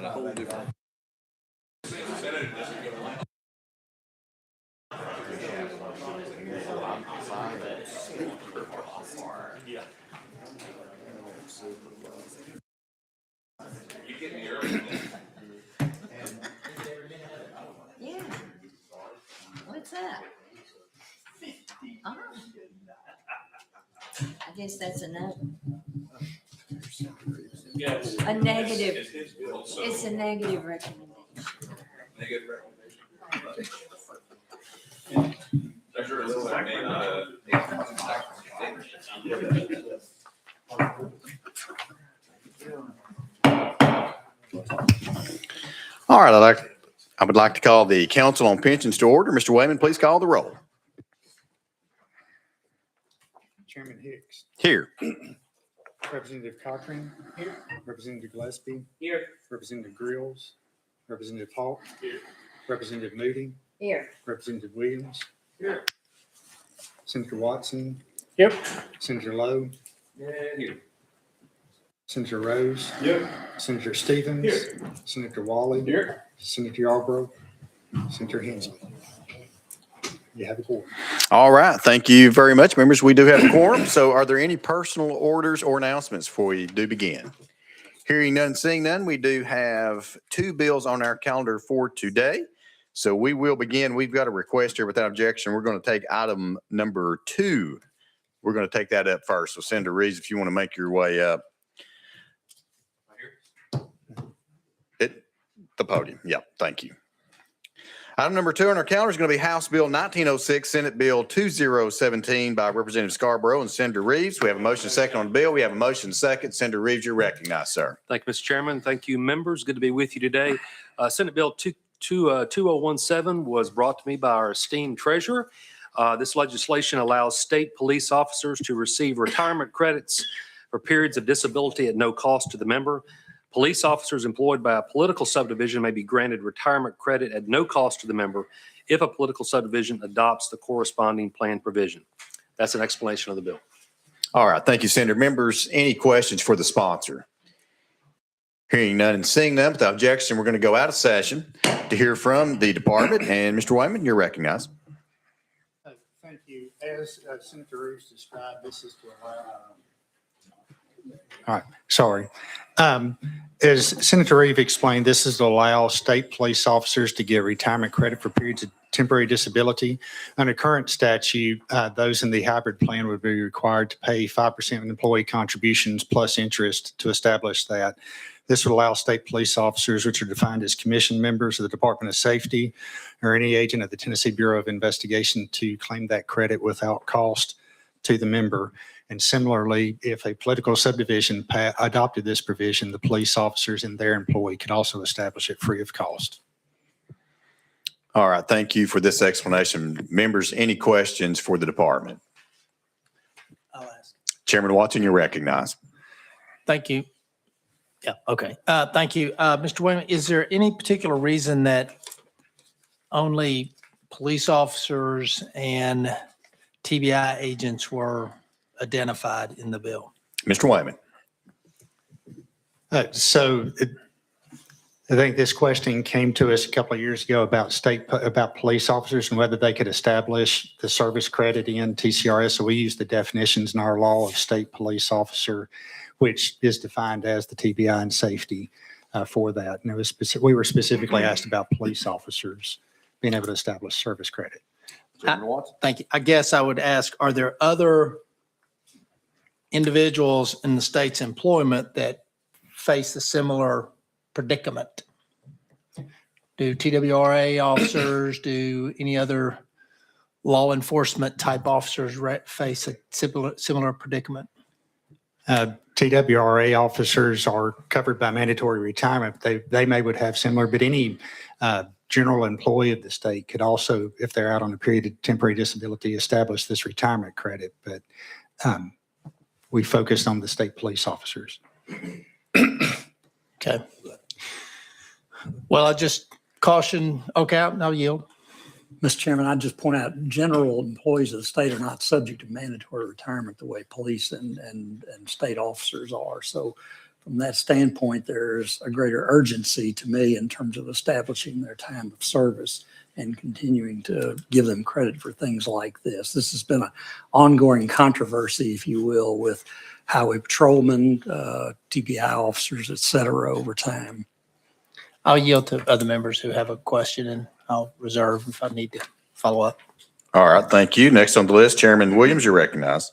whole different. Yeah. What's that? Oh. I guess that's a no. A negative. It's a negative recommendation. Negative recommendation. All right, I would like to call the Council on Pensions to order. Mr. Wayman, please call the roll. Chairman Hicks. Here. Representative Cochran. Here. Representative Gillespie. Here. Representative Grills. Representative Hawk. Here. Representative Moody. Here. Representative Williams. Here. Senator Watson. Yep. Senator Lowe. Yeah, here. Senator Rose. Yep. Senator Stevens. Here. Senator Wally. Here. Senator Yarborough. Senator Hensley. You have a quorum. All right, thank you very much, members. We do have a quorum. So are there any personal orders or announcements before we do begin? Hearing none, seeing none, we do have two bills on our calendar for today. So we will begin. We've got a request here without objection. We're going to take item number 2. We're going to take that up first. So Senator Reeves, if you want to make your way up. At the podium. Yep, thank you. Item number 2 on our calendar is going to be House Bill 1906, Senate Bill 2017 by Representative Scarborough and Senator Reeves. We have a motion second on the bill. We have a motion second. Senator Reeves, you're recognized, sir. Thank you, Mr. Chairman. Thank you, members. Good to be with you today. Senate Bill 2017 was brought to me by our esteemed treasurer. This legislation allows state police officers to receive retirement credits for periods of disability at no cost to the member. Police officers employed by a political subdivision may be granted retirement credit at no cost to the member if a political subdivision adopts the corresponding plan provision. That's an explanation of the bill. All right, thank you, Senator. Members, any questions for the sponsor? Hearing none and seeing none, without objection, we're going to go out of session to hear from the department. And Mr. Wayman, you're recognized. Thank you. As Senator Reeves described, this is to allow. All right, sorry. As Senator Reeves explained, this is to allow state police officers to get retirement credit for periods of temporary disability. Under current statute, those in the hybrid plan would be required to pay 5% of employee contributions plus interest to establish that. This would allow state police officers, which are defined as commissioned members of the Department of Safety or any agent of the Tennessee Bureau of Investigation, to claim that credit without cost to the member. And similarly, if a political subdivision adopted this provision, the police officers and their employee could also establish it free of cost. All right, thank you for this explanation. Members, any questions for the department? I'll ask. Chairman Watson, you're recognized. Thank you. Yeah, okay. Thank you. Mr. Wayman, is there any particular reason that only police officers and TBI agents were identified in the bill? Mr. Wayman. I think this question came to us a couple of years ago about police officers and whether they could establish the service credit in TCRS. So we use the definitions in our law of state police officer, which is defined as the TBI and safety for that. And it was we were specifically asked about police officers being able to establish service credit. Thank you. I guess I would ask, are there other individuals in the state's employment that face a similar predicament? Do TWRA officers, do any other law enforcement type officers face a similar predicament? TWRA officers are covered by mandatory retirement. They would have similar, but any general employee of the state could also, if they're out on a period of temporary disability, establish this retirement credit. But we focused on the state police officers. Okay. Well, I just caution, okay, I'll yield. Mr. Chairman, I'd just point out, general employees of the state are not subject to mandatory retirement the way police and state officers are. So from that standpoint, there's a greater urgency to me in terms of establishing their time of service and continuing to give them credit for things like this. This has been an ongoing controversy, if you will, with highway patrolmen, TPI officers, et cetera, over time. I'll yield to other members who have a question, and I'll reserve if I need to follow up. All right, thank you. Next on the list, Chairman Williams, you're recognized.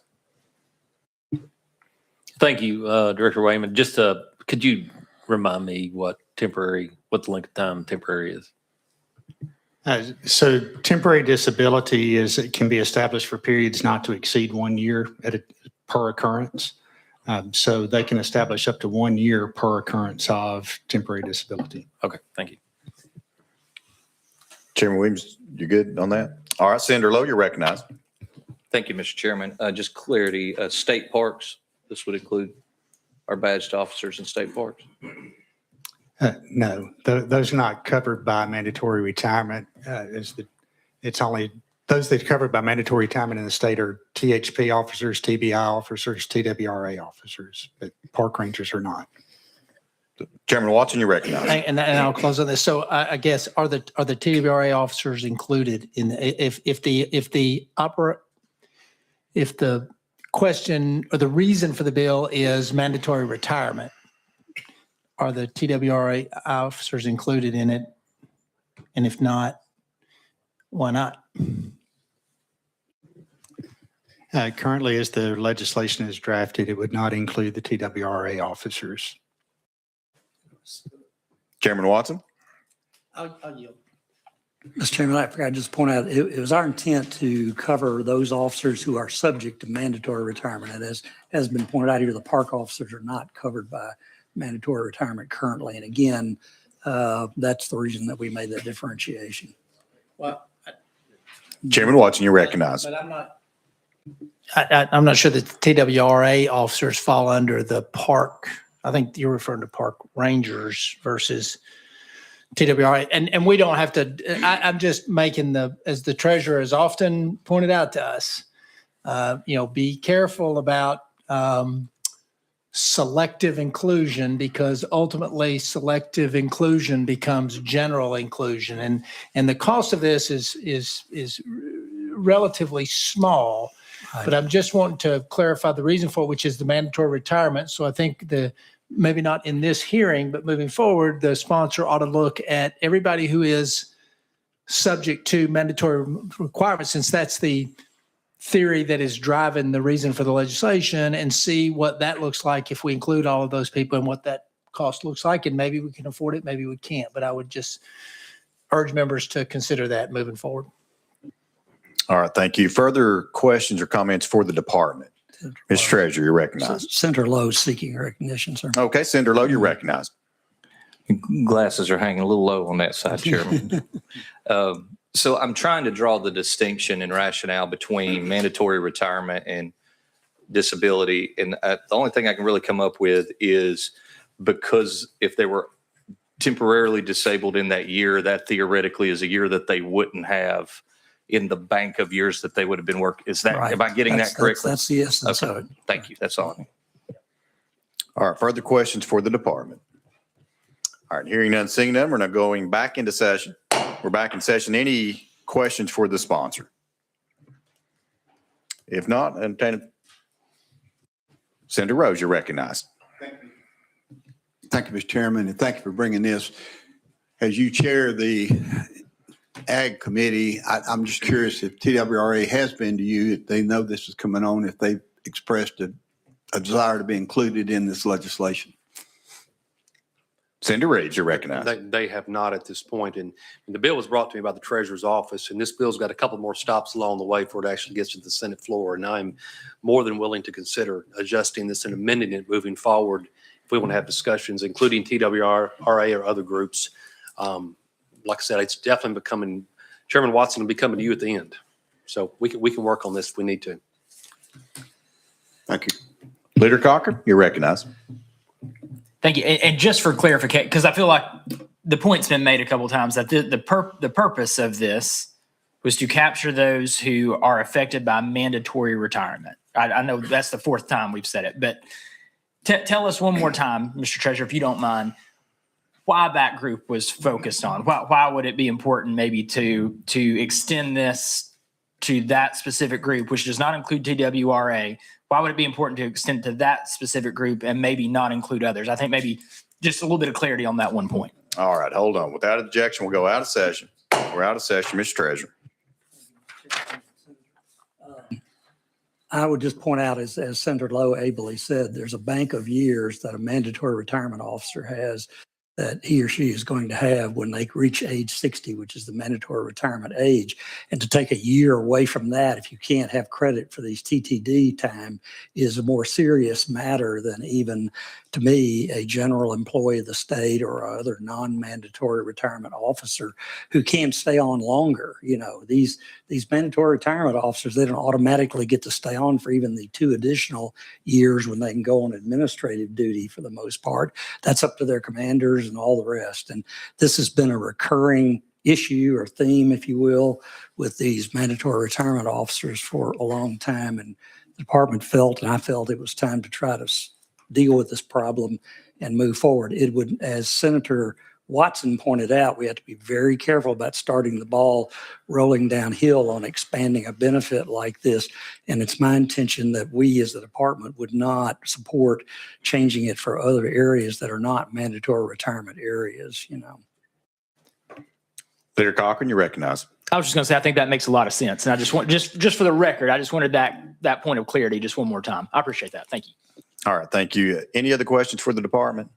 Thank you, Director Wayman. Just, could you remind me what the length of time temporary is? So temporary disability it can be established for periods not to exceed 1 year per occurrence. So they can establish up to 1 year per occurrence of temporary disability. Okay, thank you. Chairman Williams, you good on that? All right, Senator Lowe, you're recognized. Thank you, Mr. Chairman. Just clarity, state parks, this would include our badged officers in state parks? No, those are not covered by mandatory retirement. It's only those that are covered by mandatory retirement in the state are THP officers, TBI officers, TWRA officers, but park rangers are not. Chairman Watson, you're recognized. And I'll close on this. So I guess are the TWRA officers included in if the question or the reason for the bill is mandatory retirement, are the TWRA officers included in it? And if not, why not? Currently, as the legislation is drafted, it would not include the TWRA officers. Chairman Watson? I'll yield. Mr. Chairman, I forgot to just point out, it was our intent to cover those officers who are subject to mandatory retirement. And as has been pointed out here, the park officers are not covered by mandatory retirement currently. And again, that's the reason that we made that differentiation. Well, Chairman Watson, you're recognized. but I'm not sure that the TWRA officers fall under the park. I think you're referring to park rangers versus TWRA. And we don't have to, I'm just making as the treasurer has often pointed out to us, be careful about selective inclusion, because ultimately selective inclusion becomes general inclusion. And the cost of this is relatively small. But I'm just wanting to clarify the reason for it, which is the mandatory retirement. So I think maybe not in this hearing, but moving forward, the sponsor ought to look at everybody who is subject to mandatory requirements, since that's the theory that is driving the reason for the legislation, and see what that looks like if we include all of those people and what that cost looks like. And maybe we can afford it, maybe we can't. But I would just urge members to consider that moving forward. All right, thank you. Further questions or comments for the department? Mr. Treasurer, you're recognized. Senator Lowe is seeking recognition, sir. Okay, Senator Lowe, you're recognized. Glasses are hanging a little low on that side, Chairman. So I'm trying to draw the distinction and rationale between mandatory retirement and disability. And the only thing I can really come up with is because if they were temporarily disabled in that year, that theoretically is a year that they wouldn't have in the bank of years that they would have been working. Is that, Right. am I getting that correctly? That's the essence of it. Thank you. That's all. All right, further questions for the department? All right, hearing none, seeing none, we're now going back into session. We're back in session. Any questions for the sponsor? If not, entertain. Senator Rose, you're recognized. Thank you, Mr. Chairman, and thank you for bringing this. As you chair the Ag Committee, I'm just curious if TWRA has been to you, if they know this is coming on, if they've expressed a desire to be included in this legislation. Senator Reeves, you're recognized. They have not at this point. And the bill was brought to me by the treasurer's office, and this bill's got a couple more stops along the way before it actually gets to the Senate floor. And I'm more than willing to consider adjusting this and amending it moving forward if we want to have discussions, including TWRA or other groups. Like I said, it's definitely becoming, Chairman Watson will be coming to you at the end. So we can work on this if we need to. Thank you. Leader Cochran, you're recognized. Thank you. And just for clarification, because I feel like the point's been made a couple of times that the purpose of this was to capture those who are affected by mandatory retirement. I know that's the fourth time we've said it, but Tell us one more time, Mr. Treasurer, if you don't mind, why that group was focused on. Why would it be important maybe to extend this to that specific group, which does not include TWRA? Why would it be important to extend to that specific group and maybe not include others? I think maybe just a little bit of clarity on that one point. All right, hold on. Without objection, we'll go out of session. We're out of session, Mr. Treasurer. I would just point out, as Senator Lowe ably said, there's a bank of years that a mandatory retirement officer has that he or she is going to have when they reach age 60, which is the mandatory retirement age. And to take a year away from that, if you can't have credit for these TTD time, is a more serious matter than even, to me, a general employee of the state or other non-mandatory retirement officer who can stay on longer. You know, these mandatory retirement officers, they don't automatically get to stay on for even the 2 additional years when they can go on administrative duty for the most part. That's up to their commanders and all the rest. And this has been a recurring issue or theme, if you will, with these mandatory retirement officers for a long time. And the department felt, and I felt, it was time to try to deal with this problem and move forward. It would, as Senator Watson pointed out, we have to be very careful about starting the ball rolling downhill on expanding a benefit like this. And it's my intention that we as the department would not support changing it for other areas that are not mandatory retirement areas, you know. Leader Cochran, you recognize. I was just going to say, I think that makes a lot of sense. And I just want, just for the record, I just wanted that point of clarity just one more time. I appreciate that. Thank you. All right, thank you. Any other questions for the department?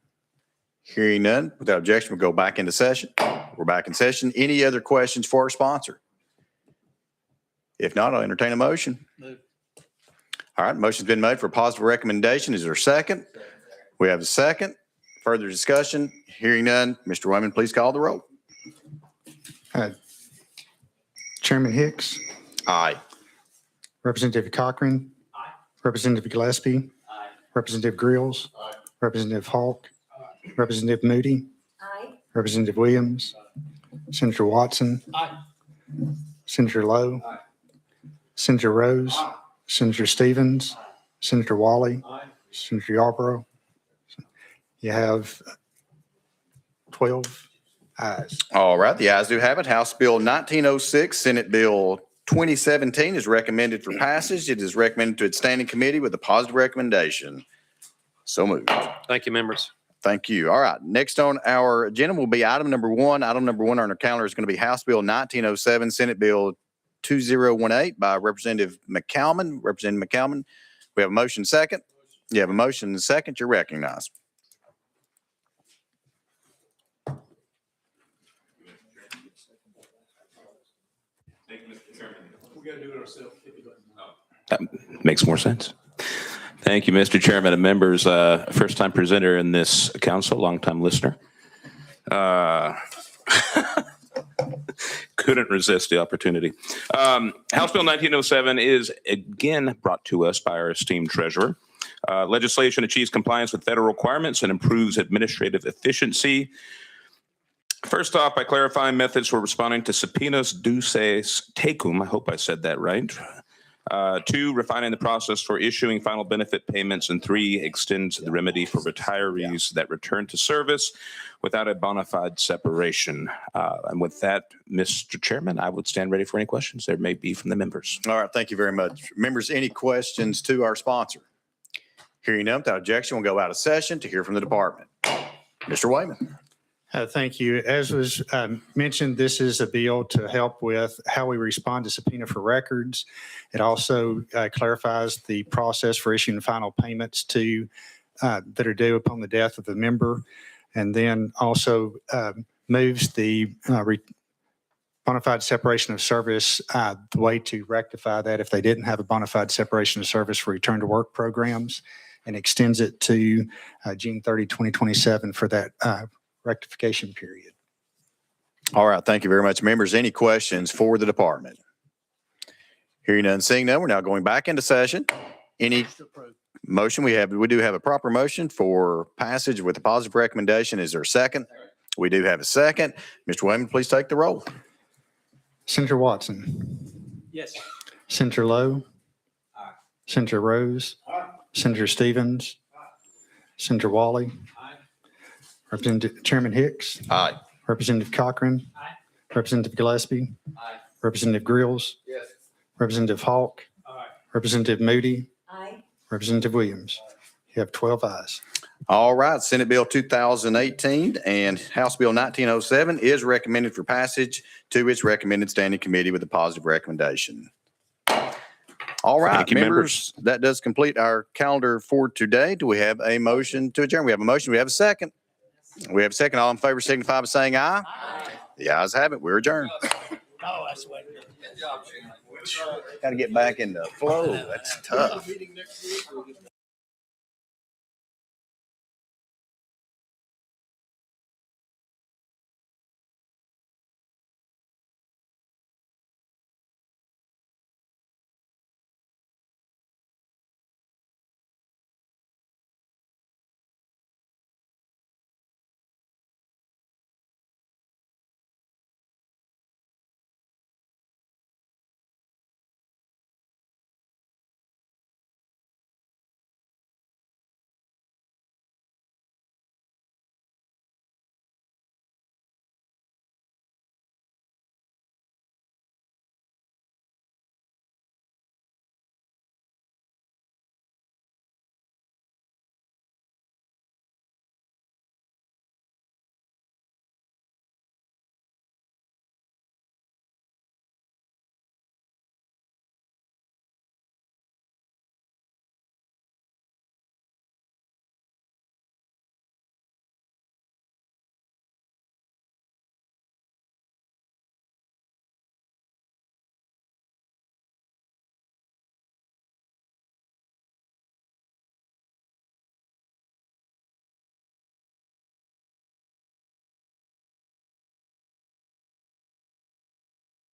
Hearing none, without objection, we'll go back into session. We're back in session. Any other questions for our sponsor? If not, I'll entertain a motion. All right, motion's been made for a positive recommendation. Is there a second? We have a second. Further discussion? Hearing none, Mr. Wayman, please call the roll. Chairman Hicks, Aye. Representative Cochran. Aye. Representative Gillespie. Aye. Representative Grills. Aye. Representative Hawk. Aye. Representative Moody. Aye. Representative Williams. Senator Watson. Aye. Senator Lowe. Aye. Senator Rose. Aye. Senator Stevens. Aye. Senator Wally. Aye. Senator Yarborough. You have 12 ayes. All right, the ayes do have it. House Bill 1906, Senate Bill 2017 is recommended for passage. It is recommended to its standing committee with a positive recommendation. So moved. Thank you, members. Thank you. All right, next on our agenda will be item number 1. Item number 1 on our calendar is going to be House Bill 1907, Senate Bill 2018 by Representative McCalman. Representative McCalman, we have a motion second. You have a motion and second. You're recognized. That makes more sense. Thank you, Mr. Chairman and members. First-time presenter in this council, long-time listener. Couldn't resist the opportunity. House Bill 1907 is again brought to us by our esteemed treasurer. Legislation achieves compliance with federal requirements and improves administrative efficiency. First off, by clarifying methods for responding to subpoenas duces tecum, I hope I said that right. 2, refining the process for issuing final benefit payments. And 3, extends the remedy for retirees that return to service without a bona fide separation. And with that, Mr. Chairman, I would stand ready for any questions there may be from the members. All right, thank you very much. Members, any questions to our sponsor? Hearing none, without objection, we'll go out of session to hear from the department. Mr. Wayman. Thank you. As was mentioned, this is a bill to help with how we respond to subpoena for records. It also clarifies the process for issuing final payments to that are due upon the death of the member, and then also moves the bona fide separation of service, the way to rectify that if they didn't have a bona fide separation of service for return to work programs, and extends it to June 30, 2027 for that rectification period. All right, thank you very much. Members, any questions for the department? Hearing none, seeing none, we're now going back into session. Any motion? We do have a proper motion for passage with a positive recommendation. Is there a second? We do have a second. Mr. Wayman, please take the roll. Senator Watson. Yes. Senator Lowe. Aye. Senator Rose. Aye. Senator Stevens. Aye. Senator Wally. Representative Chairman Hicks. Aye. Representative Cochran. Representative Gillespie. Representative Grills. Yes. Representative Hawk. Representative Moody. Aye. Representative Williams. You have 12 ayes. All right, Senate Bill 2018 and House Bill 1907 is recommended for passage to its recommended standing committee with a positive recommendation. All right, Thank you, members, that does complete our calendar for today. Do we have a motion to adjourn? We have a motion. We have a second. We have a second. All in favor signify by saying aye. The ayes have it. We're adjourned. Got to get back in the flow. That's tough.